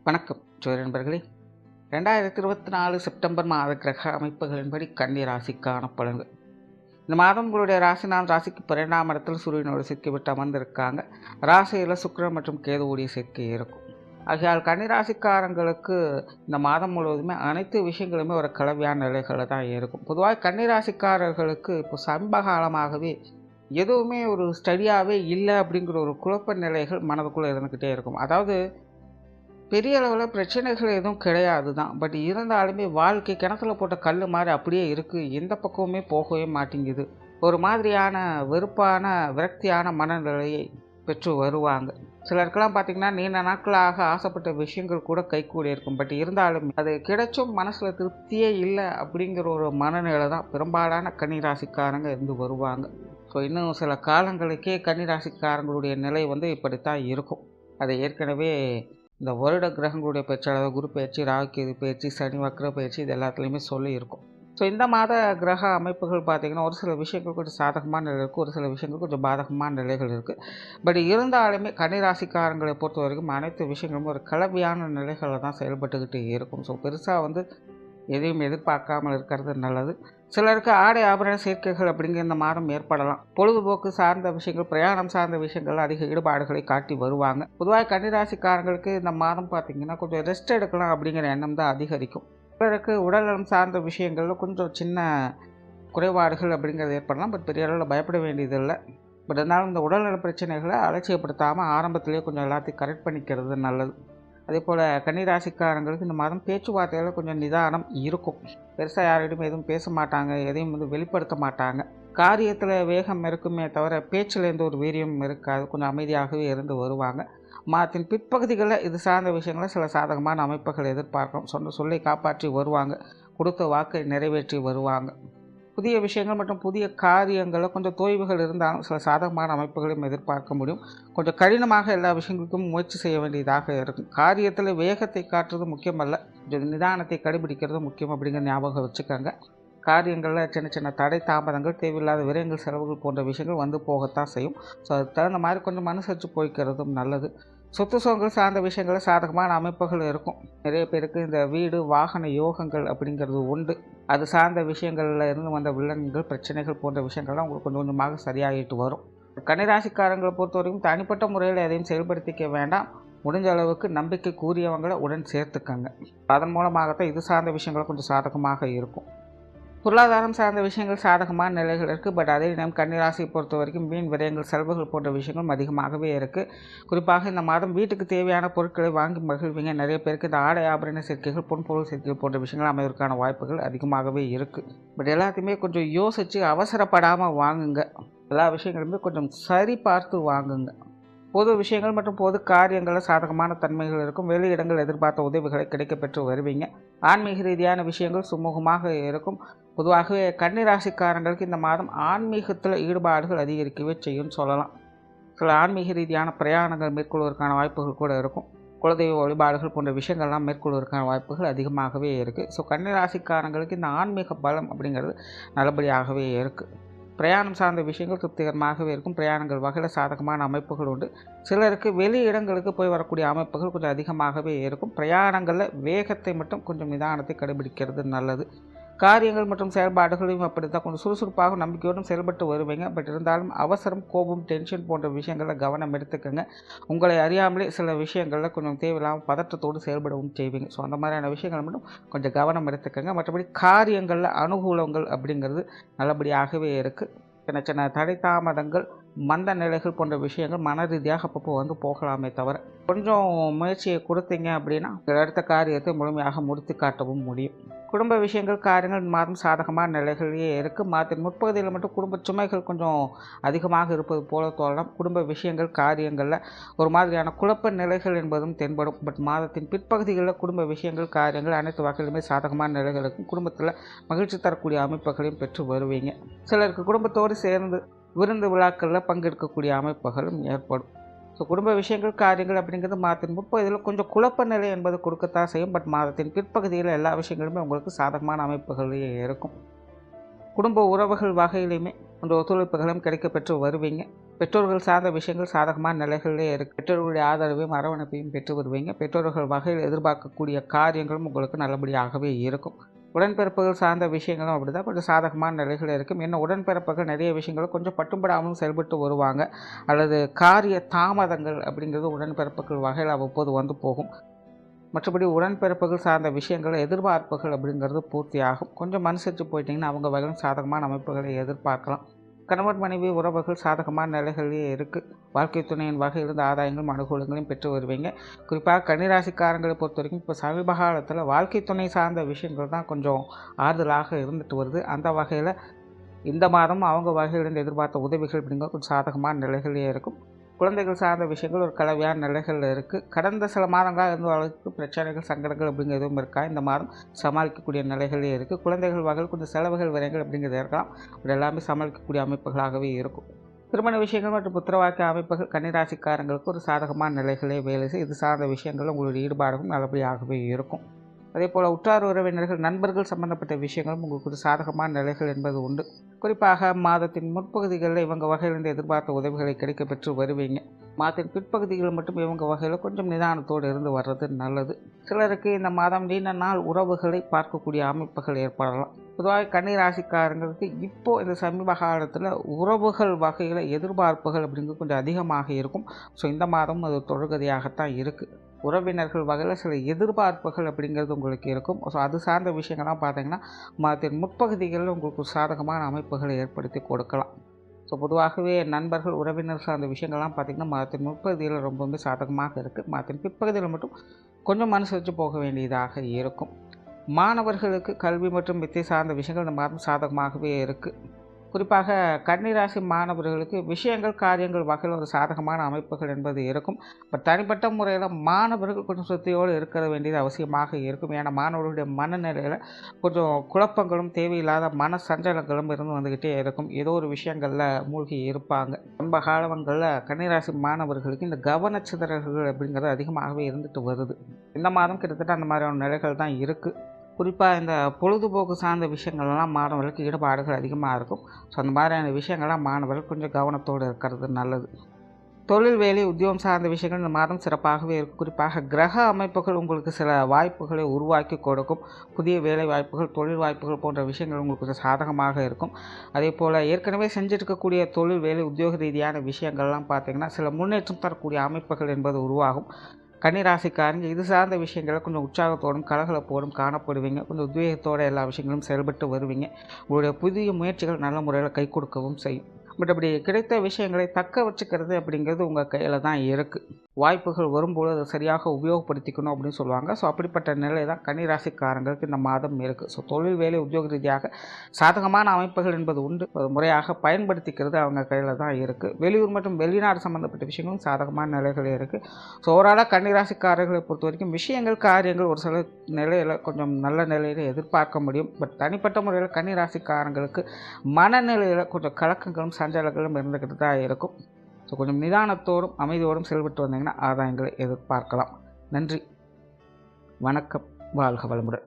வணக்கம் ஜோதி நண்பர்களே. 2024 செப்டம்பர் மாத கிரக அமைப்புகளின்படி கன்னி ராசிக்கான பலன்கள். இந்த மாதம் உங்களுடைய ராசிக்கு 12ஆம் இடத்தில் சூரியனோடு சேர்க்கை விட்டு அமர்ந்திருக்காங்க. ராசியில் சுக்கிரன் மற்றும் கேதுவுடைய சேர்க்கை இருக்கும். ஆகையால் கன்னிராசிக்காரங்களுக்கு இந்த மாதம் முழுவதுமே அனைத்து விஷயங்களுமே ஒரு கலவையான நிலைகளில் தான் இருக்கும். பொதுவாக கன்னிராசிக்காரர்களுக்கு இப்போ சமீப காலமாகவே எதுவுமே ஒரு ஸ்டடியாகவே இல்லை அப்படிங்கிற ஒரு குழப்ப நிலைகள் மனதுக்குள்ளே இருந்துக்கிட்டே இருக்கும். அதாவது பெரிய அளவில் பிரச்சனைகள் எதுவும் கிடையாது தான். பட் இருந்தாலுமே வாழ்க்கை கிணத்துல போட்ட கல் மாதிரி அப்படியே இருக்குது. எந்த பக்கமுமே போகவே மாட்டேங்குது. ஒரு மாதிரியான வெறுப்பான விரக்தியான மனநிலையை பெற்று வருவாங்க. சிலருக்கெல்லாம் பார்த்திங்கன்னா நீண்ட நாட்களாக ஆசைப்பட்ட விஷயங்கள் கூட கைகூடி இருக்கும். பட் இருந்தாலும் அது கிடைச்சும் மனசில் திருப்தியே இல்லை அப்படிங்கிற ஒரு மனநிலை தான் பெரும்பாலான கன்னிராசிக்காரங்க இருந்து வருவாங்க. ஸோ இன்னும் சில காலங்களுக்கே கன்னிராசிக்காரங்களுடைய நிலை இப்படித்தான் இருக்கும். அதை ஏற்கனவே இந்த வருட கிரகங்களுடைய பயிற்சி, அதாவது குரு பயிற்சி, ராகு கேது பயிற்சி, சனி வக்ர பயிற்சி, இது எல்லாத்துலேயுமே இருக்கும். ஸோ இந்த மாத கிரக அமைப்புகள் பார்த்திங்கன்னா ஒரு சில விஷயங்கள் கொஞ்சம் சாதகமான நிலை இருக்குது, ஒரு சில விஷயங்கள் கொஞ்சம் பாதகமான நிலைகள் இருக்குது. பட் இருந்தாலுமே கன்னிராசிக்காரங்களை பொறுத்த வரைக்கும் அனைத்து விஷயங்களும் ஒரு கலவையான நிலைகளில் தான் செயல்பட்டுக்கிட்டு இருக்கும். ஸோ பெருசாக எதையும் எதிர்பார்க்காமல் இருக்கிறது நல்லது. சிலருக்கு ஆடை ஆபரண சேர்க்கைகள் அப்படிங்கிற இந்த மாதம் ஏற்படலாம். பொழுதுபோக்கு சார்ந்த விஷயங்கள், பிரயாணம் சார்ந்த விஷயங்கள் அதிக ஈடுபாடுகளை காட்டி வருவாங்க. பொதுவாக கன்னிராசிக்காரங்களுக்கு இந்த மாதம் பார்த்திங்கன்னா கொஞ்சம் ரெஸ்ட் எடுக்கலாம் அப்படிங்கிற எண்ணம் தான் அதிகரிக்கும். சிலருக்கு உடல்நலம் சார்ந்த விஷயங்களில் கொஞ்சம் சின்ன குறைபாடுகள் அப்படிங்கிறது ஏற்படலாம். பட் பெரிய அளவில் பயப்பட வேண்டியதில்லை. பட் இருந்தாலும் இந்த உடல்நல பிரச்சனைகளை அலட்சியப்படுத்தாமல் ஆரம்பத்திலேயே கொஞ்சம் எல்லாத்தையும் கரெக்ட் பண்ணிக்கிறது நல்லது. அதே போல் கன்னிராசிக்காரங்களுக்கு இந்த மாதம் பேச்சுவார்த்தையில் கொஞ்சம் நிதானம் இருக்கும். பெருசாக யாரிடம் எதுவும் பேச மாட்டாங்க, எதையும் வெளிப்படுத்த மாட்டாங்க. காரியத்தில் வேகம் இருக்குமே தவிர பேச்சில் எந்த ஒரு வீரியம் இருக்காது. கொஞ்சம் அமைதியாகவே இருந்து வருவாங்க. மாதத்தின் பிற்பகுதிகளில் இது சார்ந்த விஷயங்களை சில சாதகமான அமைப்புகள் எதிர்பார்க்கும். சொன்ன சொல்லை காப்பாற்றி வருவாங்க, கொடுத்த வாக்கை நிறைவேற்றி வருவாங்க. புதிய விஷயங்கள் மற்றும் புதிய காரியங்களில் கொஞ்சம் தொய்வுகள் இருந்தாலும் சில சாதகமான அமைப்புகளையும் எதிர்பார்க்க முடியும். கொஞ்சம் கடினமாக எல்லா விஷயங்களுக்கும் முயற்சி செய்ய வேண்டியதாக இருக்கும். காரியத்தில் வேகத்தை காட்டுறது முக்கியமல்ல, கொஞ்சம் நிதானத்தை கடைபிடிக்கிறது முக்கியம் அப்படிங்கிற ஞாபகம் வச்சுக்கோங்க. காரியங்களில் சின்ன சின்ன தடை தாமதங்கள், தேவையில்லாத விரயங்கள், செலவுகள் போன்ற விஷயங்கள் போகத்தான் செய்யும். ஸோ அதுக்கு தகுந்த மாதிரி கொஞ்சம் மனசரிச்சு போய்க்கிறதும் நல்லது. சொத்து சுகங்கள் சார்ந்த விஷயங்களில் சாதகமான அமைப்புகள் இருக்கும். நிறைய பேருக்கு இந்த வீடு வாகன யோகங்கள் அப்படிங்கிறது உண்டு. அது சார்ந்த விஷயங்களில் இருந்து வந்த வில்லன்கள், பிரச்சனைகள் போன்ற விஷயங்கள்லாம் உங்களுக்கு கொஞ்சம் கொஞ்சமாக சரியாகிட்டு வரும். கன்னிராசிக்காரங்களை பொறுத்த வரைக்கும் தனிப்பட்ட முறையில் எதையும் செயல்படுத்திக்க வேண்டாம். முடிஞ்ச அளவுக்கு நம்பிக்கை கூறியவங்களை உடன் சேர்த்துக்கங்க. அதன் மூலமாகத்தான் இது சார்ந்த விஷயங்கள் கொஞ்சம் சாதகமாக இருக்கும். பொருளாதாரம் சார்ந்த விஷயங்கள் சாதகமான நிலைகள் இருக்குது. பட் அதே நேரம் கன்னிராசியை பொறுத்த வரைக்கும் வீண் விரயங்கள், செலவுகள் போன்ற விஷயங்களும் அதிகமாகவே இருக்குது. குறிப்பாக இந்த மாதம் வீட்டுக்கு தேவையான பொருட்களை வாங்கி மகிழ்வீங்க. நிறைய பேருக்கு இந்த ஆடை ஆபரண சேர்க்கைகள், பொன்பொருள் சேர்க்கைகள் போன்ற விஷயங்கள் அமைவதற்கான வாய்ப்புகள் அதிகமாகவே இருக்குது. பட் எல்லாத்தையுமே கொஞ்சம் யோசித்து அவசரப்படாமல் வாங்குங்க. எல்லா விஷயங்களுமே கொஞ்சம் சரி பார்த்து வாங்குங்க. பொது விஷயங்கள் மற்றும் பொது காரியங்களில் சாதகமான தன்மைகள் இருக்கும். வெளியிடங்கள் எதிர்பார்த்த உதவிகளை கிடைக்கப்பெற்று வருவீங்க. ஆன்மீக ரீதியான விஷயங்கள் சுமூகமாக இருக்கும். பொதுவாகவே கன்னிராசிக்காரங்களுக்கு இந்த மாதம் ஆன்மீகத்தில் ஈடுபாடுகள் அதிகரிக்கவே செய்யும்னு சொல்லலாம். சில ஆன்மீக ரீதியான பிரயாணங்கள் மேற்கொள்வதற்கான வாய்ப்புகள் கூட இருக்கும். குலதெய்வ வழிபாடுகள் போன்ற விஷயங்கள்லாம் மேற்கொள்வதற்கான வாய்ப்புகள் அதிகமாகவே இருக்குது. ஸோ கன்னிராசிக்காரங்களுக்கு இந்த ஆன்மீக பலம் அப்படிங்கிறது நல்லபடியாகவே இருக்குது. பிரயாணம் சார்ந்த விஷயங்கள் திருப்திகரமாகவே இருக்கும். பிரயாணங்கள் வகையில் சாதகமான அமைப்புகள் உண்டு. சிலருக்கு வெளி இடங்களுக்கு போய் வரக்கூடிய அமைப்புகள் கொஞ்சம் அதிகமாகவே இருக்கும். பிரயாணங்களில் வேகத்தை மட்டும் கொஞ்சம் நிதானத்தை கடைபிடிக்கிறது நல்லது. காரியங்கள் மற்றும் செயல்பாடுகளையும் அப்படித்தான் கொஞ்சம் சுறுசுறுப்பாக நம்பிக்கையோடும் செயல்பட்டு வருவீங்க. பட் இருந்தாலும் அவசரம், கோபம், டென்ஷன் போன்ற விஷயங்களில் கவனம் எடுத்துக்கோங்க. உங்களை அறியாமலே சில விஷயங்களில் கொஞ்சம் தேவையில்லாமல் பதற்றத்தோடு செயல்படவும் செய்வீங்க. ஸோ அந்த மாதிரியான விஷயங்கள் மட்டும் கொஞ்சம் கவனம் எடுத்துக்கோங்க. மற்றபடி காரியங்களில் அனுகூலங்கள் அப்படிங்கிறது நல்லபடியாகவே இருக்குது. சின்ன சின்ன தடை தாமதங்கள், மந்த நிலைகள் போன்ற விஷயங்கள் மன ரீதியாக அப்பப்போ போகலாமே தவிர கொஞ்சம் முயற்சியை கொடுத்தீங்க அப்படின்னா அடுத்த காரியத்தை முழுமையாக முடித்து காட்டவும் முடியும். குடும்ப விஷயங்கள், காரியங்கள் மாதம் சாதகமான நிலைகளிலேயே இருக்குது. மாதத்தின் முற்பகுதியில் மட்டும் குடும்ப சுமைகள் கொஞ்சம் அதிகமாக இருப்பது போல தோன்றலாம். குடும்ப விஷயங்கள், காரியங்களில் ஒரு மாதிரியான குழப்ப நிலைகள் என்பதும் தென்படும். பட் மாதத்தின் பிற்பகுதிகளில் குடும்ப விஷயங்கள், காரியங்கள் அனைத்து வகையிலுமே சாதகமான நிலைகளுக்கும் குடும்பத்தில் மகிழ்ச்சி தரக்கூடிய அமைப்புகளையும் பெற்று வருவீங்க. சிலருக்கு குடும்பத்தோடு சேர்ந்து விருந்து விழாக்களில் பங்கெடுக்கக்கூடிய அமைப்புகளும் ஏற்படும். ஸோ குடும்ப விஷயங்கள், காரியங்கள் அப்படிங்கிறது மாதத்தின் முற்பகுதியில் கொஞ்சம் குழப்ப நிலை என்பது கொடுக்கத்தான் செய்யும். பட் மாதத்தின் பிற்பகுதியில் எல்லா விஷயங்களுமே உங்களுக்கு சாதகமான அமைப்புகளே இருக்கும். குடும்ப உறவுகள் வகையிலையுமே கொஞ்சம் ஒத்துழைப்புகளும் கிடைக்கப்பெற்று வருவீங்க. பெற்றோர்கள் சார்ந்த விஷயங்கள் சாதகமான நிலைகளிலே இருக்குது. பெற்றோர்களுடைய ஆதரவையும் அரவணைப்பையும் பெற்று வருவீங்க. பெற்றோர்கள் வகையில் எதிர்பார்க்கக்கூடிய காரியங்களும் உங்களுக்கு நல்லபடியாகவே இருக்கும். உடன்பிறப்புகள் சார்ந்த விஷயங்களும் அப்படி தான் கொஞ்சம் சாதகமான நிலைகள் இருக்கும். என்ன உடன்பிறப்புகள் நிறைய விஷயங்களும் கொஞ்சம் பட்டும்படாமலும் செயல்பட்டு வருவாங்க. அல்லது காரிய தாமதங்கள் அப்படிங்கிறது உடன்பிறப்புகள் வகையில் அவ்வப்போது வந்து போகும். மற்றபடி உடன்பிறப்புகள் சார்ந்த விஷயங்கள் எதிர்பார்ப்புகள் அப்படிங்கிறது பூர்த்தியாகும். கொஞ்சம் அனுசரித்து போயிட்டிங்கன்னா அவங்க வகையில் சாதகமான அமைப்புகளை எதிர்பார்க்கலாம். கணவன் மனைவி உறவுகள் சாதகமான நிலைகளிலேயே இருக்குது. வாழ்க்கை துணையின் வகையிலிருந்து ஆதாயங்களும் அனுகூலங்களையும் பெற்று வருவீங்க. குறிப்பாக கன்னிராசிக்காரங்களை பொறுத்த வரைக்கும் இப்போ சமீப காலத்தில் வாழ்க்கை துணை சார்ந்த விஷயங்கள் தான் கொஞ்சம் ஆறுதலாக இருந்துட்டு வருது. அந்த வகையில் இந்த மாதம் அவங்க வகையிலிருந்து எதிர்பார்த்த உதவிகள் அப்படிங்கிறது கொஞ்சம் சாதகமான நிலைகளிலே இருக்கும். குழந்தைகள் சார்ந்த விஷயங்கள் ஒரு கலவையான நிலைகளில் இருக்குது. கடந்த சில மாதங்களாக இருந்த அளவுக்கு பிரச்சனைகள் சங்கடங்கள் அப்படிங்கிற எதுவும் இருக்கா இந்த மாதம் சமாளிக்கக்கூடிய நிலைகளே இருக்குது. குழந்தைகள் வகையில் கொஞ்சம் செலவுகள் விரைகள் அப்படிங்கிறது இருக்கலாம். இது எல்லாமே சமாளிக்கக்கூடிய அமைப்புகளாகவே இருக்கும். திருமண விஷயங்கள் மற்றும் புத்திரவாக்கிய அமைப்புகள் கன்னிராசிக்காரங்களுக்கு ஒரு சாதகமான நிலைகளே வேலை செய்யும். இது சார்ந்த விஷயங்கள் உங்களுடைய ஈடுபாடுகளும் நல்லபடியாகவே இருக்கும். அதே போல் உற்றார் உறவினர்கள் நண்பர்கள் சம்பந்தப்பட்ட விஷயங்களும் உங்களுக்கு ஒரு சாதகமான நிலைகள் என்பது உண்டு. குறிப்பாக மாதத்தின் முற்பகுதிகளில் இவங்க வகையிலிருந்து எதிர்பார்த்த உதவிகளை கிடைக்கப்பெற்று வருவீங்க. மாதத்தின் பிற்பகுதிகள் மட்டும் இவங்க வகையில் கொஞ்சம் நிதானத்தோடு இருந்து வர்றது நல்லது. சிலருக்கு இந்த மாதம் நீண்ட நாள் உறவுகளை பார்க்கக்கூடிய அமைப்புகள் ஏற்படலாம். பொதுவாக கன்னிராசிக்காரங்களுக்கு இப்போது இந்த சமீப காலத்தில் உறவுகள் வகையில் எதிர்பார்ப்புகள் அப்படிங்கிறது கொஞ்சம் அதிகமாக இருக்கும். ஸோ இந்த மாதம் அது தொடர்கதையாகத்தான் இருக்குது. உறவினர்கள் வகையில் சில எதிர்பார்ப்புகள் அப்படிங்கிறது உங்களுக்கு இருக்கும். ஸோ அது சார்ந்த விஷயங்கள்லாம் பார்த்தீங்கன்னா மாதத்தின் முற்பகுதிகளில் உங்களுக்கு சாதகமான அமைப்புகளை ஏற்படுத்தி கொடுக்கலாம். ஸோ பொதுவாகவே நண்பர்கள் உறவினர் சார்ந்த விஷயங்கள்லாம் பார்த்திங்கன்னா மாதத்தின் முற்பகுதியில் ரொம்பவுமே சாதகமாக இருக்குது. மாதத்தின் பிற்பகுதியில் மட்டும் கொஞ்சம் அனுசரித்து போக வேண்டியதாக இருக்கும். மாணவர்களுக்கு கல்வி மற்றும் வித்தை சார்ந்த விஷயங்கள் இந்த மாதம் சாதகமாகவே இருக்குது. குறிப்பாக கன்னிராசி மாணவர்களுக்கு விஷயங்கள் காரியங்கள் வகையில் ஒரு சாதகமான அமைப்புகள் என்பது இருக்கும். பட் தனிப்பட்ட முறையில் மாணவர்கள் கொஞ்சம் சுத்தியோடு இருக்கிற வேண்டியது அவசியமாக இருக்கும். ஏன்னா மாணவர்களுடைய மனநிலையில் கொஞ்சம் குழப்பங்களும் தேவையில்லாத மன சஞ்சலங்களும் இருந்து வந்துக்கிட்டே இருக்கும். ஏதோ ஒரு விஷயங்களில் மூழ்கி இருப்பாங்க. ரொம்ப காலங்களில் கன்னிராசி மாணவர்களுக்கு இந்த கவனச்சிதறல்கள் அப்படிங்கிறது அதிகமாகவே இருந்துட்டு வருது. இந்த மாதம் கிட்டத்தட்ட அந்த மாதிரியான நிலைகள் தான் இருக்குது. குறிப்பாக இந்த பொழுதுபோக்கு சார்ந்த விஷயங்கள்லாம் மாணவர்களுக்கு ஈடுபாடுகள் அதிகமாக இருக்கும். ஸோ அந்த மாதிரியான விஷயங்கள்லாம் மாணவர்கள் கொஞ்சம் கவனத்தோடு இருக்கிறது நல்லது. தொழில் வேலை உத்தியோகம் சார்ந்த விஷயங்கள் இந்த மாதம் சிறப்பாகவே இருக்கும். குறிப்பாக கிரக அமைப்புகள் உங்களுக்கு சில வாய்ப்புகளை உருவாக்கி கொடுக்கும். புதிய வேலை வாய்ப்புகள் தொழில் வாய்ப்புகள் போன்ற விஷயங்கள் உங்களுக்கு கொஞ்சம் சாதகமாக இருக்கும். அதே போல் ஏற்கனவே செஞ்சுருக்கக்கூடிய தொழில் வேலை உத்தியோக ரீதியான விஷயங்கள்லாம் பார்த்திங்கன்னா சில முன்னேற்றம் தரக்கூடிய அமைப்புகள் என்பது உருவாகும். கன்னிராசிக்காரங்க இது சார்ந்த விஷயங்களை கொஞ்சம் உற்சாகத்தோடும் கலகலப்போடும் காணப்படுவீங்க. கொஞ்சம் உத்வேகத்தோடு எல்லா விஷயங்களும் செயல்பட்டு வருவீங்க. உங்களுடைய புதிய முயற்சிகள் நல்ல முறையில் கை கொடுக்கவும் செய்யும். பட் அப்படி கிடைத்த விஷயங்களை தக்க வச்சுக்கிறது அப்படிங்கிறது உங்கள் கையில் தான் இருக்குது. வாய்ப்புகள் வரும்போது அதை சரியாக உபயோகப்படுத்திக்கணும் அப்படின்னு சொல்லுவாங்க. ஸோ அப்படிப்பட்ட நிலை தான் கன்னிராசிக்காரங்களுக்கு இந்த மாதம் இருக்குது. ஸோ தொழில் வேலை உத்தியோக ரீதியாக சாதகமான அமைப்புகள் என்பது உண்டு. முறையாக பயன்படுத்திக்கிறது அவங்க கையில் தான் இருக்குது. வெளியூர் மற்றும் வெளிநாடு சம்மந்தப்பட்ட விஷயங்களும் சாதகமான நிலைகள் இருக்குது. ஸோ ஓவராலாக கன்னிராசிக்காரர்களை பொறுத்த வரைக்கும் விஷயங்கள் காரியங்கள் ஒரு சில நிலையில் கொஞ்சம் நல்ல நிலையில் எதிர்பார்க்க முடியும். பட் தனிப்பட்ட முறையில் கன்னிராசிக்காரங்களுக்கு மனநிலையில் கொஞ்சம் கலக்கங்களும் சஞ்சலங்களும் இருந்துக்கிட்டு தான் இருக்கும். ஸோ கொஞ்சம் நிதானத்தோடும் அமைதியோடும் செயல்பட்டு வந்தீங்கன்னா ஆதாயங்களை எதிர்பார்க்கலாம். நன்றி, வணக்கம், வாழ்க வளமுடன்.